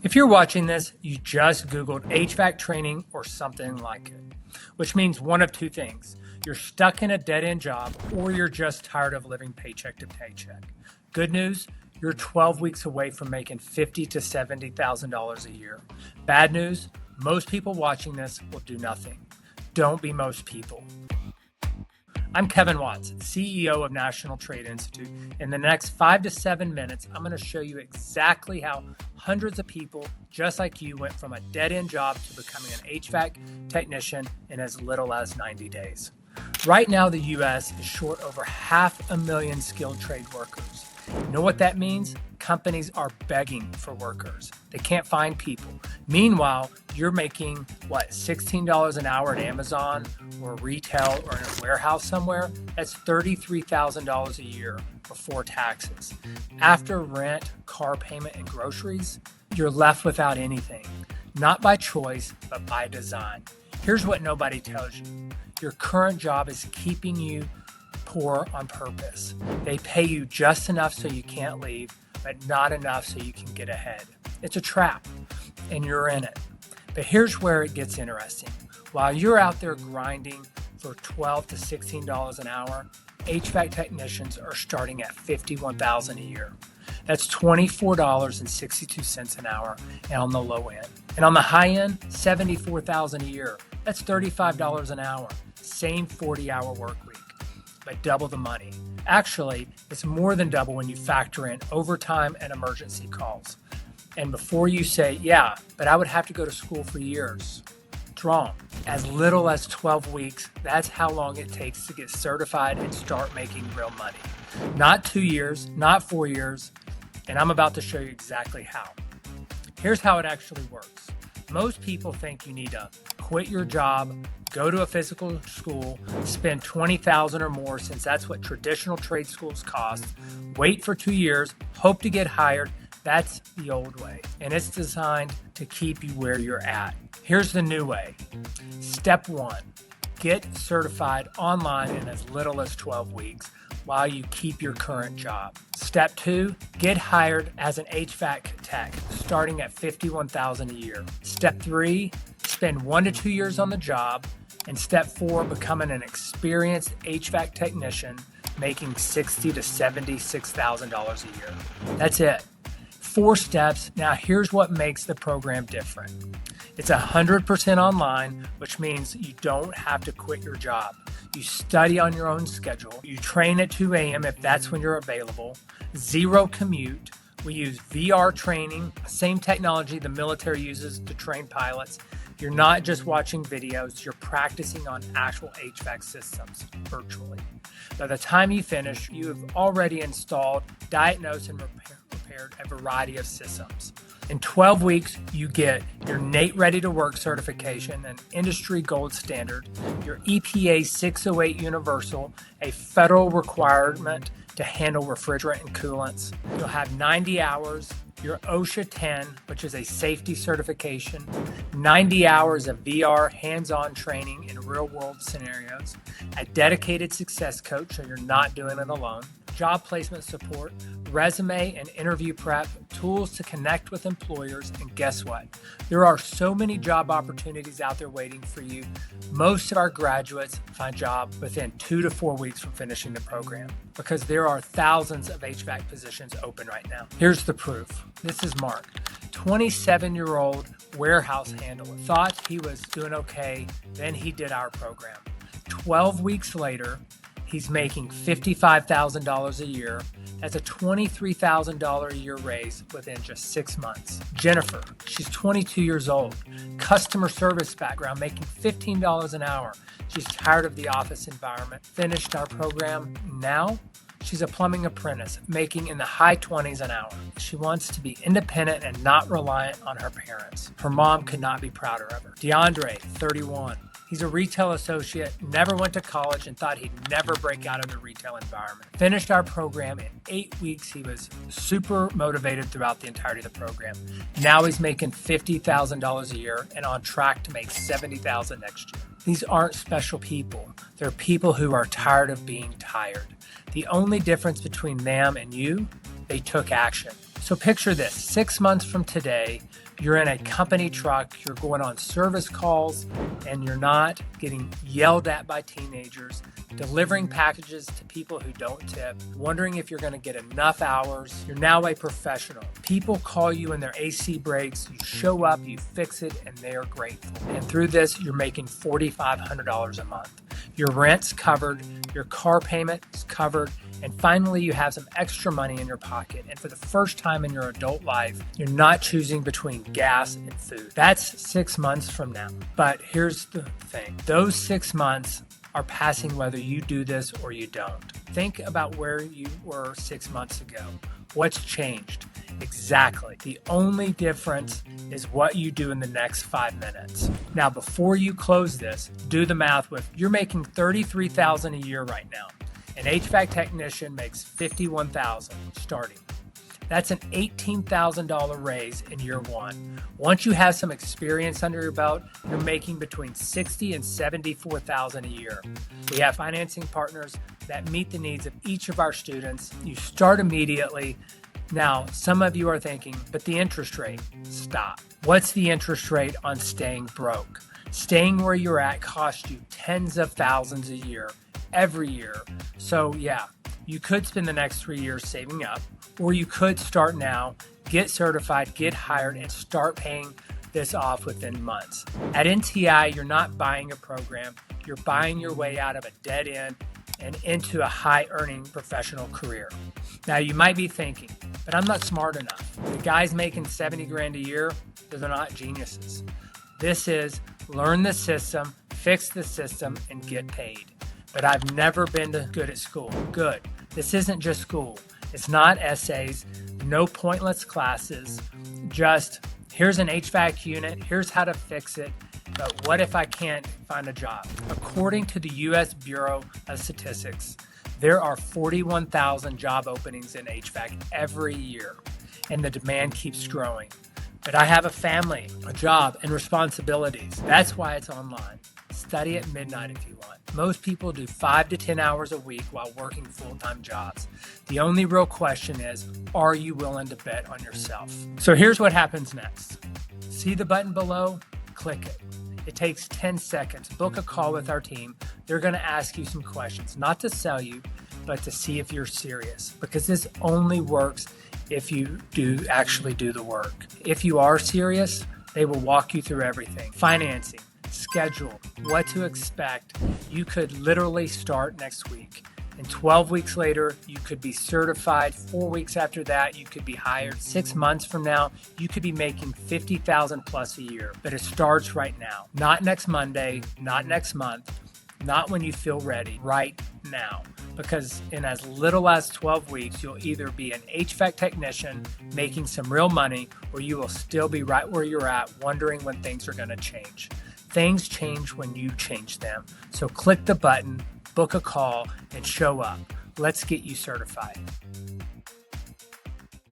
If you're watching this, you just Googled HVAC training or something like it, which means one of two things. You're stuck in a dead-end job or you're just tired of living paycheck to paycheck. Good news, you're 12 weeks away from making $50,000 to $70,000 a year. Bad news, most people watching this will do nothing. Don't be most people. I'm Kevin Watts, CEO of National Trade Institute. In the next 5 to 7 minutes, I'm going to show you exactly how hundreds of people just like you went from a dead-end job to becoming an HVAC technician in as little as 90 days. Right now, the U.S. is short over 500,000 skilled trade workers. You know what that means? Companies are begging for workers. They can't find people. Meanwhile, you're making, $16 an hour at Amazon or retail or in a warehouse somewhere? That's $33,000 a year before taxes. After rent, car payment, and groceries, you're left without anything. Not by choice, but by design. Here's what nobody tells you. Your current job is keeping you poor on purpose. They pay you just enough so you can't leave, but not enough so you can get ahead. It's a trap, and you're in it. But here's where it gets interesting. While you're out there grinding for $12 to $16 an hour, HVAC technicians are starting at $51,000 a year. That's $24.62 an hour and on the low end. And on the high end, $74,000 a year. That's $35 an hour. Same 40-hour work week, but double the money. Actually, it's more than double when you factor in overtime and emergency calls. And before you say, yeah, but I would have to go to school for years, it's wrong. As little as 12 weeks, that's how long it takes to get certified and start making real money. Not 2 years, not 4 years, and I'm about to show you exactly how. Here's how it actually works. Most people think you need to quit your job, go to a physical school, spend $20,000 or more since that's what traditional trade schools cost, wait for 2 years, hope to get hired. That's the old way, and it's designed to keep you where you're at. Here's the new way. Step 1, get certified online in as little as 12 weeks while you keep your current job. Step 2, get hired as an HVAC tech, starting at $51,000 a year. Step 3, spend 1 to 2 years on the job. And step 4, becoming an experienced HVAC technician, making $60,000 to $76,000 a year. That's it. 4 steps. Now here's what makes the program different. It's 100% online, which means you don't have to quit your job. You study on your own schedule. You train at 2 a.m. if that's when you're available. 0 commute. We use VR training, same technology the military uses to train pilots. You're not just watching videos, you're practicing on actual HVAC systems virtually. By the time you finish, you have already installed, diagnosed, and repaired a variety of systems. In 12 weeks, you get your NATE Ready to Work certification, an industry gold standard, your EPA 608 Universal, a federal requirement to handle refrigerant and coolants. You'll have 90 hours, your OSHA 10, which is a safety certification, 90 hours of VR hands-on training in real-world scenarios, a dedicated success coach so you're not doing it alone, job placement support, resume and interview prep, tools to connect with employers, and guess what? There are so many job opportunities out there waiting for you. Most of our graduates find jobs within 2 to 4 weeks from finishing the program because there are thousands of HVAC positions open right now. Here's the proof. This is Mark, 27-year-old warehouse handler. Thought he was doing okay, then he did our program. 12 weeks later, he's making $55,000 a year. That's a $23,000 a year raise within just 6 months. Jennifer, she's 22 years old, customer service background, making $15 an hour. She's tired of the office environment, finished our program. Now, she's a plumbing apprentice, making in the high 20s an hour. She wants to be independent and not reliant on her parents. Her mom could not be prouder of her. DeAndre, 31. He's a retail associate, never went to college, and thought he'd never break out of the retail environment. Finished our program in 8 weeks. He was super motivated throughout the entirety of the program. Now he's making $50,000 a year and on track to make $70,000 next year. These aren't special people. They're people who are tired of being tired. The only difference between them and you, they took action. So picture this, 6 months from today, You're in a company truck, you're going on service calls, and you're not getting yelled at by teenagers, delivering packages to people who don't tip, wondering if you're going to get enough hours. You're now a professional. People call you when their AC breaks, you show up, you fix it, and they are grateful. And through this, you're making $4,500 a month. Your rent's covered, your car payment is covered, and finally you have some extra money in your pocket. And for the first time in your adult life, you're not choosing between gas and food. That's 6 months from now. But here's the thing. Those 6 months are passing whether you do this or you don't. Think about where you were 6 months ago. What's changed? Exactly. The only difference is what you do in the next 5 minutes. Now, before you close this, do the math with, you're making $33,000 a year right now. An HVAC technician makes $51,000 starting. That's an $18,000 raise in year one. Once you have some experience under your belt, you're making between $60,000 and $74,000 a year. We have financing partners that meet the needs of each of our students. You start immediately. Now, some of you are thinking, but the interest rate, stop. What's the interest rate on staying broke? Staying where you're at costs you tens of thousands a year, every year. So yeah, you could spend the next 3 years saving up, or you could start now, get certified, get hired, and start paying this off within months. At NTI, you're not buying a program, you're buying your way out of a dead end and into a high-earning professional career. Now, you might be thinking, but I'm not smart enough. The guys making 70 grand a year, they're not geniuses. This is learn the system, fix the system, and get paid. But I've never been good at school. Good. This isn't just school. It's not essays, no pointless classes, just here's an HVAC unit, here's how to fix it, but what if I can't find a job? According to the U.S. Bureau of Statistics, there are 41,000 job openings in HVAC every year, and the demand keeps growing. But I have a family, a job, and responsibilities. That's why it's online. Study at midnight if you want. Most people do 5 to 10 hours a week while working full-time jobs. The only real question is, are you willing to bet on yourself? So here's what happens next. See the button below? Click it. It takes 10 seconds. Book a call with our team. They're going to ask you some questions, not to sell you, but to see if you're serious, because this only works if you actually do the work. If you are serious, they will walk you through everything. Financing, schedule, what to expect. You could literally start next week. And 12 weeks later, you could be certified. 4 weeks after that, you could be hired. 6 months from now, you could be making $50,000 plus a year. But it starts right now. Not next Monday, not next month, not when you feel ready, right now. Because in as little as 12 weeks, you'll either be an HVAC technician making some real money, or you will still be right where you're at, wondering when things are going to change. Things change when you change them. So click the button, book a call, and show up. Let's get you certified.